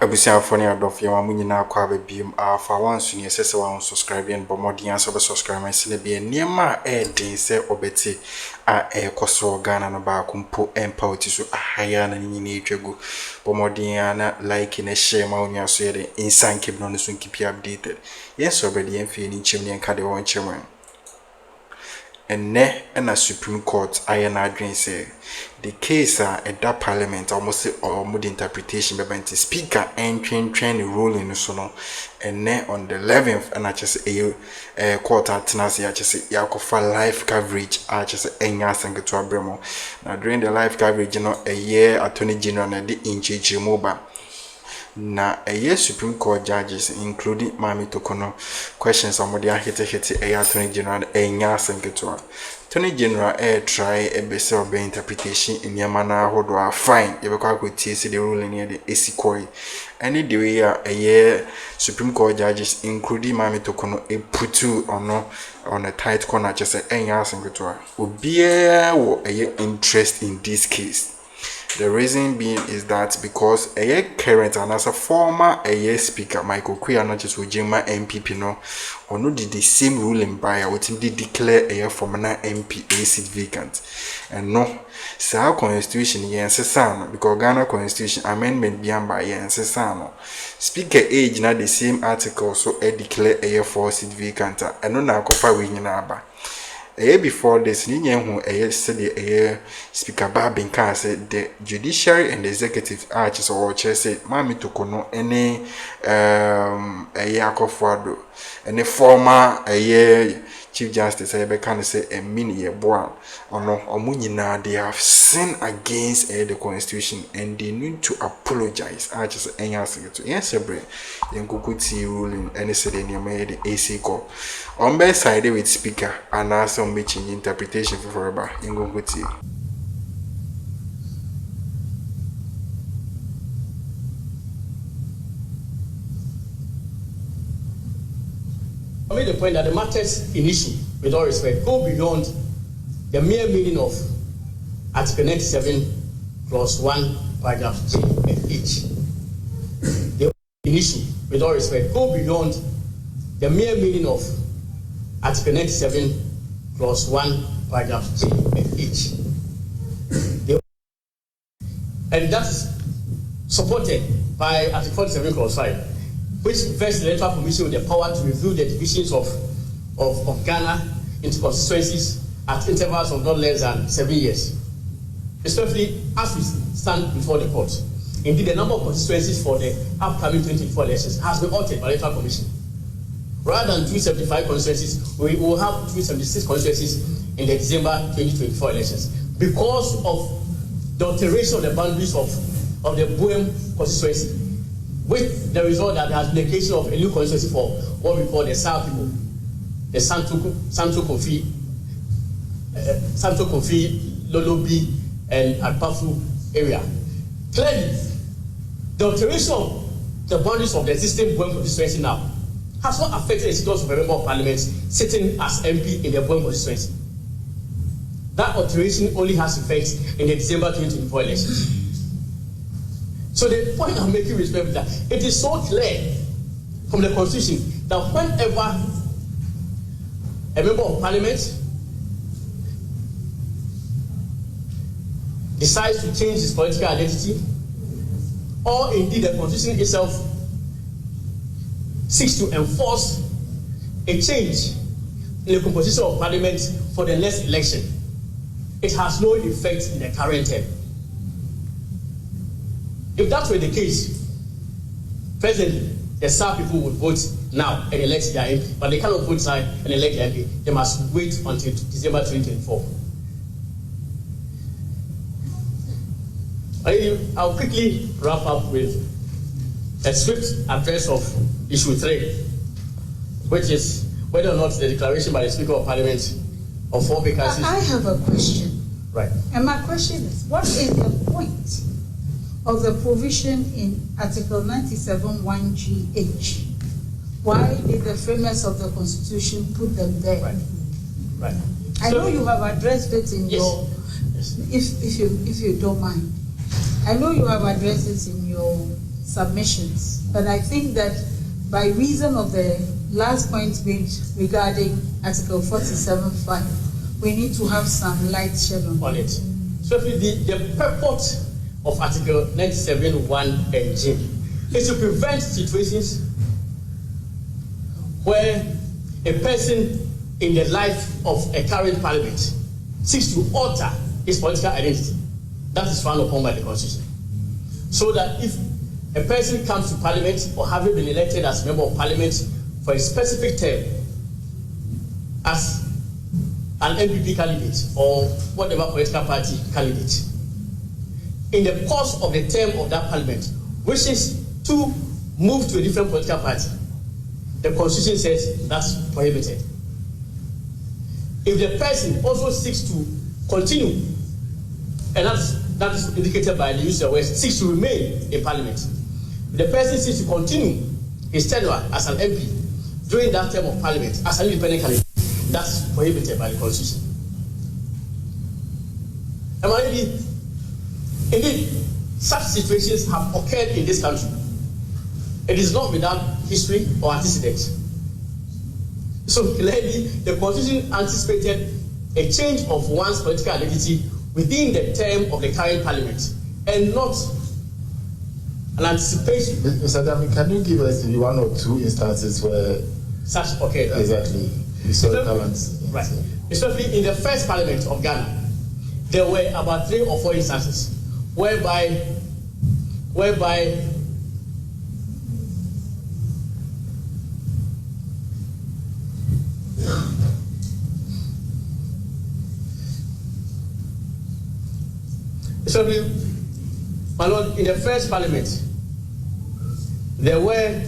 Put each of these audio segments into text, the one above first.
Abusiafo ne adofo yɛn mu nyinaa kwa bebiem Alpha One so ne sese wa subscribe and bomodi answer be subscribe and sene be niema den se obeti a ekoso Ghana no ba kumpo empa otiso ahaya na nyina etwagu bomodi na like na share ma onya so yede insan keep no so keep updated yes already en fi ni nchim ne nka de won nchim enne na Supreme Court ayana adwen say the case at that parliament almost the interpretation by the speaker and train ruling so no and then on the 11th and I just a court at Tenassi I just yakofa live coverage I just enya sanke to abremo now during the live coverage you know a year attorney general na the inchi mobile na Supreme Court judges including Mami Torkornoo questions somebody hit attorney general enya sanke to Attorney General try a best of interpretation in Yamana Hodwa fine. You could see the ruling near the AC Koi. Any day a year Supreme Court judges, including Mami Torkornoo, a putu or no on a tight corner, just a years and go would be a interest in this case. The reason being is that because a current and as a former speaker Michael Quia not just with Jima MPP no or no did the same ruling by what him did declare a former MP a seat vacant and no sa constitution yen because Ghana constitution amendment beyond by yen speaker age not the same article so a declare a 4 seat vacant and no na kofa we nyina before this, Speaker Babin Ka said the judiciary and the executive arches or chair said, Mami Torkornoo any Yakofado, any former Chief Justice can say a mini boy or no or they have sinned against the constitution and they need to apologize. I just answer to answer break in Kukuti ruling any said in your made AC call on best side with speaker and also making interpretation for forever in Kukuti. I made the point that the matters in issue, with all respect, go beyond the mere meaning of Article 97, Clause 1, Paragraph G and H. The issue, with all respect, go beyond the mere meaning of Article 97, Clause 1, Paragraph G and H. And that is supported by Article 47, Clause 5. Which vests the Electoral Commission with the power to review the divisions of Ghana into constituencies at intervals of not less than 7 years. Especially as we stand before the court. Indeed, the number of constituencies for the upcoming 2024 elections has been altered by the Electoral Commission. Rather than 275 constituencies, we will have 276 constituencies in the December 2024 elections because of the alteration of the boundaries of the Boem constituency, with the result that there has been a case of a new constituency for what we call the South people, the Santo Kofi, Lolobi, and Akpafu area. Clearly, the alteration of the boundaries of the existing Boem constituency now has not affected the status of a member of parliament sitting as MP in the Boem constituency. That alteration only has effect in the December 2024 elections. So the point I'm making is that it is so clear from the Constitution that whenever a member of parliament decides to change his political identity, or indeed the Constitution itself seeks to enforce a change in the composition of parliament for the next election, it has no effect in the current term. If that were the case, presently, the South people would vote now and elect their MP, but they cannot vote now and elect their MP. They must wait until December 2024. I'll quickly wrap up with a swift address of issue 3, which is whether or not the declaration by the Speaker of Parliament of 4 vacancies. I have a question. Right. And my question is, what is the point of the provision in Article 97(1)(g)(h)? Why did the framers of the Constitution put them there? Right. I know you have addressed it in your, if you don't mind. I know you have addressed it in your submissions. But I think that by reason of the last point made regarding Article 47(5), we need to have some light shed on it. So the purport of Article 97(1) and G is to prevent situations where a person in the life of a current parliament seeks to alter his political identity. That is frowned upon by the Constitution. So that if a person comes to parliament or having been elected as a member of parliament for a specific term as an MPP candidate or whatever political party candidate, in the course of the term of that parliament wishes to move to a different political party, the Constitution says that's prohibited. If the person also seeks to continue, and that is indicated by the use of the word seeks to remain in parliament, if the person seeks to continue his tenure as an MP during that term of parliament as an independent candidate, that's prohibited by the Constitution. Indeed, such situations have occurred in this country. It is not without history or antecedent. So clearly, the Constitution anticipated a change of one's political identity within the term of the current parliament, and not an anticipation. Mr. Dami, can you give us one or two instances where such occurred? Exactly. Right. Especially in the first parliament of Ghana, there were about 3 or 4 instances whereby my Lord, in the first parliament, there were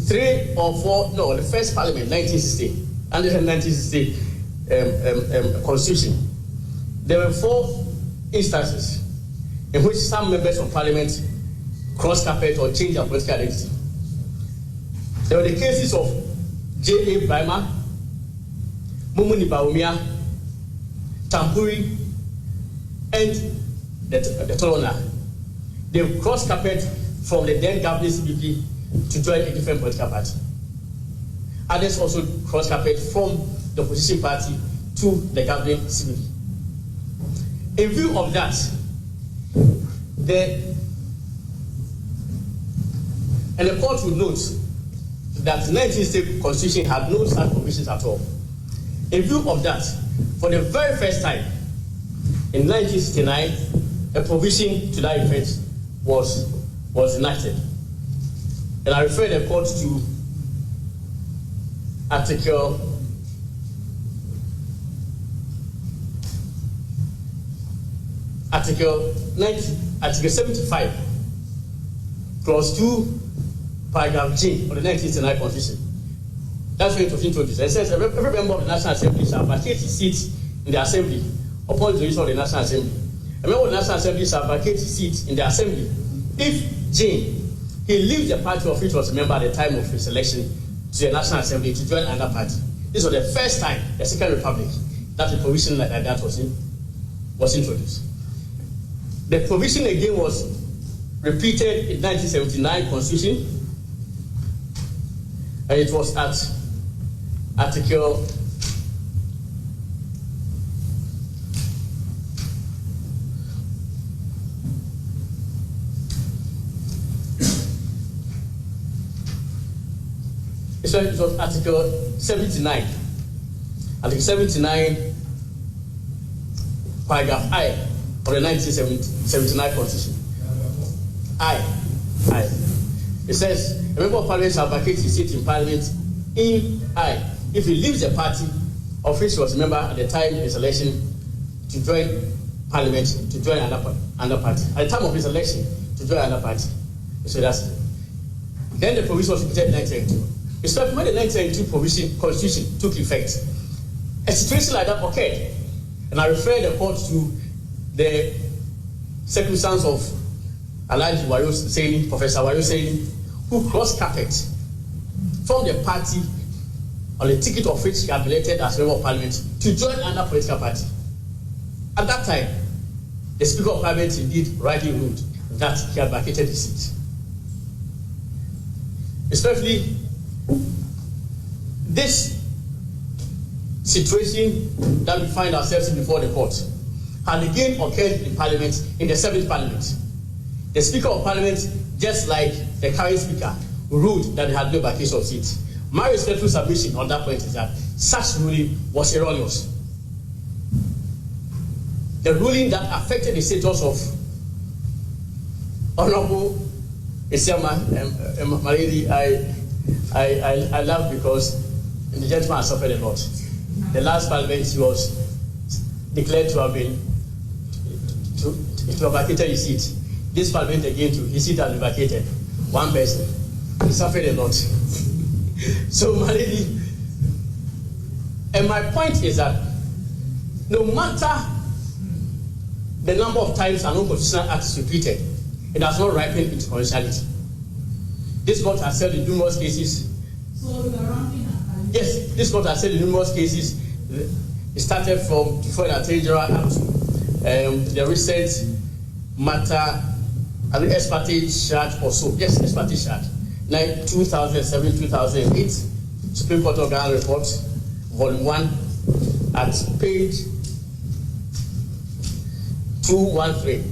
3 or 4, no, the first parliament, 1960, under the 1960 Constitution, there were 4 instances in which some members of parliament crossed carpet or changed their political identity. There were the cases of J.A. Brima, Mumuni Baumia, Tampuri, and the Torkornoo. They crossed carpet from the then governing CPP to join a different political party. Others also crossed carpet from the opposition party to the governing CPP. In view of that, the court will note that the 1960 Constitution had no such provisions at all. In view of that, for the very first time in 1969, a provision to that effect was enacted. And I refer the court to Article 75, Clause 2, Paragraph G of the 1969 Constitution. That's when it was introduced. It says every member of the National Assembly shall vacate his seat in the Assembly upon the dissolution of the National Assembly. A member of the National Assembly shall vacate his seat in the Assembly if J, he leaves the party of which was a member at the time of his election to the National Assembly to join another party. This was the first time the Second Republic that a provision like that was introduced. The provision again was repeated in 1979 Constitution, and it was at Article 79. Article 79, Paragraph I of the 1979 Constitution. I. It says, a member of Parliament shall vacate his seat in Parliament in I, if he leaves the party of which he was a member at the time of his election to join Parliament, to join another party. At the time of his election, to join another party. So that's it. Then the provision was repeated in 1992. It's when the 1992 Constitution took effect, a situation like that occurred. And I refer the court to the circumstance of Alhaji Wayo Seni, Professor Wayo Seni, who crossed carpet from the party on the ticket of which he had been elected as member of Parliament to join another political party. At that time, the Speaker of Parliament indeed rightly ruled that he had vacated his seat. especially this situation that we find ourselves in before the court had again occurred in Parliament, in the 7th Parliament. The Speaker of Parliament, just like the current Speaker, ruled that they had no vacation of seat. My respectful submission on that point is that such ruling was erroneous. The ruling that affected the status of Honorable Isiama Maridi, I laugh because the gentleman has suffered a lot. The last Parliament, he was declared to have been to have vacated his seat. This Parliament again, too, his seat has been vacated. One person. He suffered a lot. So, Maridi, and my point is that no matter the number of times an unconstitutional act is repeated, it does not ripen into constitutionality. This court has said in numerous cases. So you are rounding up. Yes, this court has said in numerous cases. It started from before the Atejara up to the recent matter, I think ex parte charge or so. Yes, ex parte charge. 2007, 2008, Supreme Court of Ghana report, volume 1, at page 213,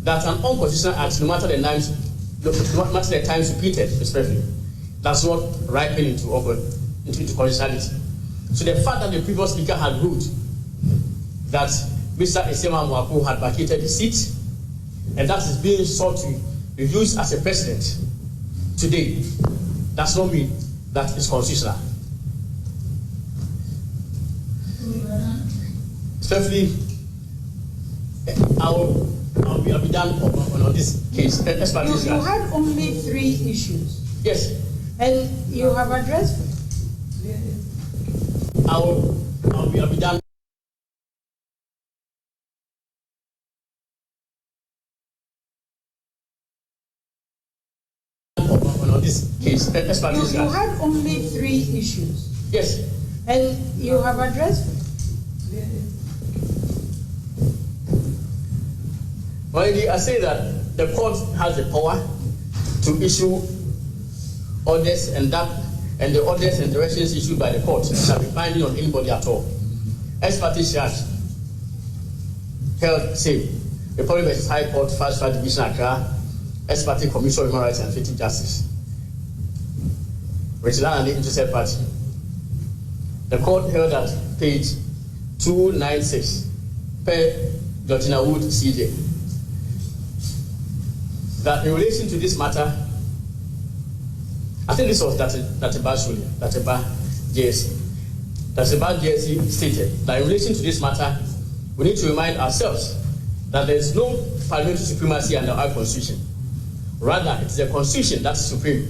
that an unconstitutional act, no matter the times repeated, especially, does not ripen into constitutionality. So the fact that the previous speaker had ruled that Mr. Isiama Mwaku had vacated the seat, and that is being sought to be used as a precedent today, does not mean that it's constitutional. Especially, I'll be done on this case. You had only 3 issues. Yes. And you have addressed them. I'll be done. On this case. You had only 3 issues. Yes. And you have addressed them. Well, I say that the court has the power to issue orders, and the orders and directions issued by the court shall be binding on anybody at all. Ex parte charge held same. The Republic vs. High Court, Fast Track Division, Accra, ex parte Commission on Human Rights and Effective Justice. Regiland and the interested party. The court held at page 296 per Georgina Wood CJ that in relation to this matter, I think this was Dateba JSC. Dateba JSC stated that in relation to this matter, we need to remind ourselves that there is no parliamentary supremacy under our constitution. Rather, it is the constitution that is supreme.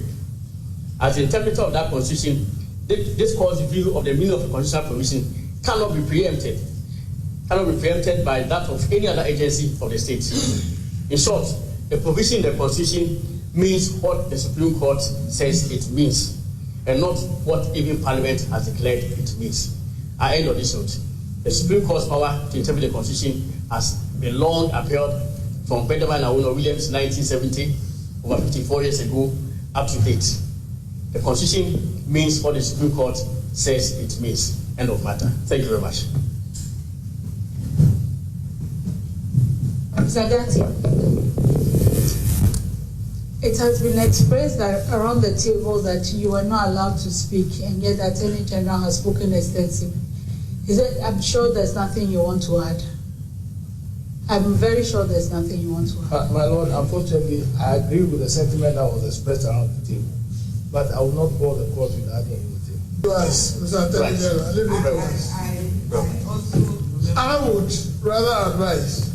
As the interpreter of that constitution, this court's view of the meaning of the constitutional provision cannot be preempted by that of any other agency of the state. In short, the provision in the constitution means what the Supreme Court says it means, and not what even Parliament has declared it means. I end on this note. The Supreme Court's power to interpret the Constitution has been long upheld from Benjamin Awuno Williams 1970, over 54 years ago, up to date. The Constitution means what the Supreme Court says it means. End of matter. Thank you very much. Zagati, it has been expressed that around the table that you were not allowed to speak, and yet the Attorney General has spoken extensively. I'm sure there's nothing you want to add. I'm very sure there's nothing you want to add. My Lord, unfortunately, I agree with the sentiment that was expressed around the table, but I will not bore the court with adding anything. Yes, Mr. Attorney General, I would rather advise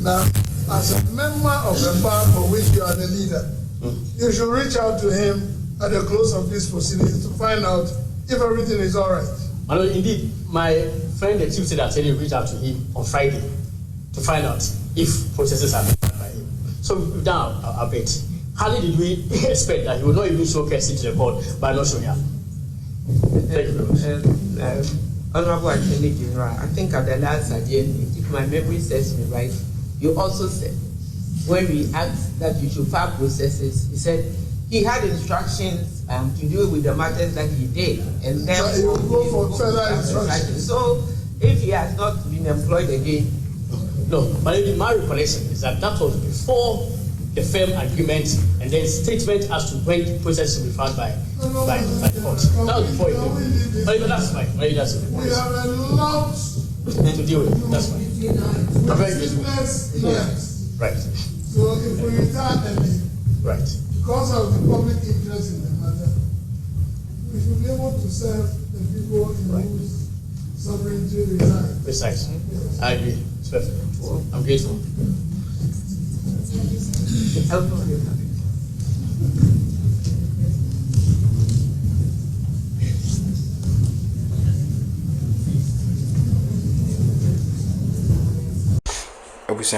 that as a member of the bar for which you are the leader, you should reach out to him at the close of these proceedings to find out if everything is all right. Indeed, my friend, the Chief State Attorney, reached out to him on Friday to find out if processes are done by him. So we've done our bit. How did we expect that he would not even show Kesi to the court by not showing up? Thank you very much. Honorable Attorney General, I think at the last agenda, if my memory serves me right, you also said, when we asked that you should file processes, you said he had instructions to deal with the matters that he did, and then he will go for further instructions. So, if he has not been employed again, no. But my recollection is that was before the firm agreement and then statement as to when the process will be filed by the court. That was before it. But that's fine. Maybe that's it. We have a lot to deal with. That's fine. I'm very grateful. Yes. Right. So if we retire early, right, because of the public interest in the matter, we should be able to serve the people in whose sovereignty resides. Precisely. Yes. I agree. It's perfect. I'm grateful.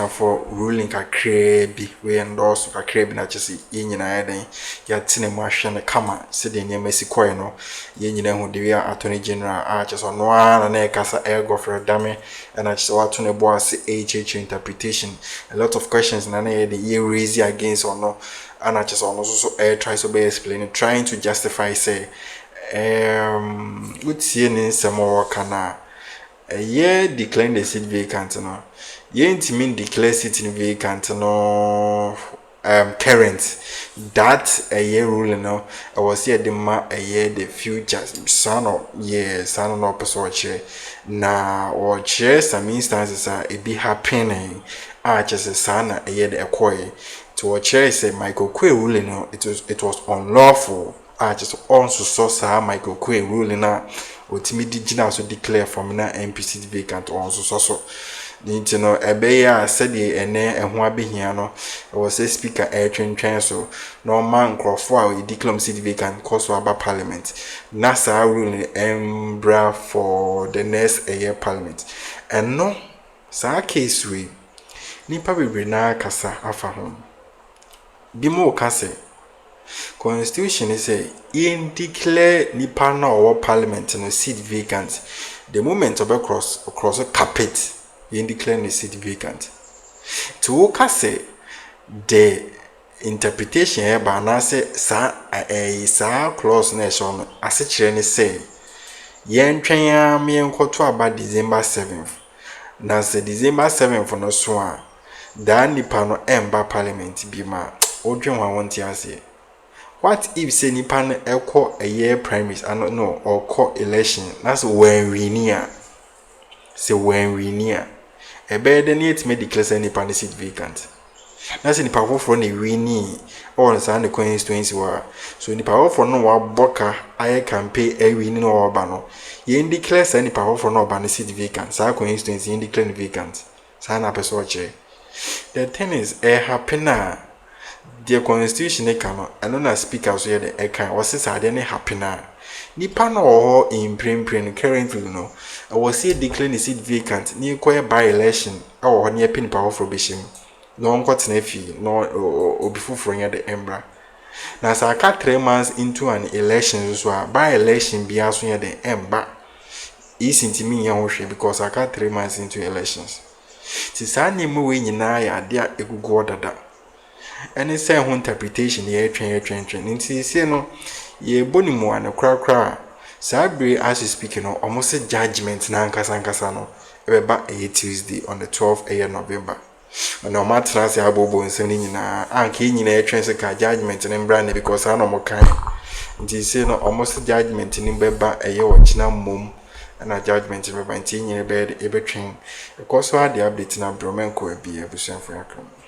For ruling kakra bi we endorse kakra bi na chese ye nyina den ya tene mu ahwe ne kama se de nyema sikoi no ye nyina hu de ya attorney general a chese no ana na ekasa Godfrey Dame na chese wato ne bo ase interpretation a lot of questions na na ye raise against or no ana chese ono so try so be explain trying to justify say utie ne nsemo kana ye decline the seat vacant no yent mean declare sitting vacant no current that a year rule no I was here the a year the future son no person chair na or chair some instances are it be happening just a son a year the acquire to a chair say Michael Quay ruling no it was unlawful just also saw Michael Quay ruling na ultimately did so declare from na MPC vacant also so no ebeya said ene eho abehia no was a speaker twentwen so no man crofo a declare city vacant cause aba parliament nasa rule embra for the next year parliament and no sa case we nipa bebre na kasa afa ho bimo kase constitution say in declare nipa na or parliament no seat vacant the moment of across a carpet in declare the seat vacant. To say the interpretation here by na say sa clause nation as a say yen twen me enkoto about December 7th. Na say December 7th no so a da nipa no emba parliament bi ma odwen wa wonti ase. What if say nipa no ekọ a year primaries and no or call election that's when we near say when we near a better than it may declare any pan seat vacant. That's in the power for any winning or the constituency war. So in the power for no boka I can pay a winning or bano. Ye declare any power for no ban seat vacant. So constituency in declaring vacant. Sign up a soche. The thing is a happy now. The constitution e cannot and na speaker so here the e kan was say any happy na nipa no in prem currently no I was say declare the seat vacant ni kwere by election or near pin power for bishim no nko tena fi no obi fufuro nya the embra na sa ka 3 months into an election so by election bia so here the emba is intimi nya ho hwe because I got 3 months into elections ti sa nemu we nyina ya de egugu odada. And it's a interpretation ye train nti say no ye bonimu an kra sabre as you speaking no almost a judgment na nkasa no eba Tuesday on the 12th November no matter say abobo nsem ni nyina anka nyina ye train say ka judgment ne mbra because I no mo kan nti say no almost judgment ni beba wo china mom na judgment beba nti nyina be ebe train because so the update na bromenko abi abusuafo Akroma.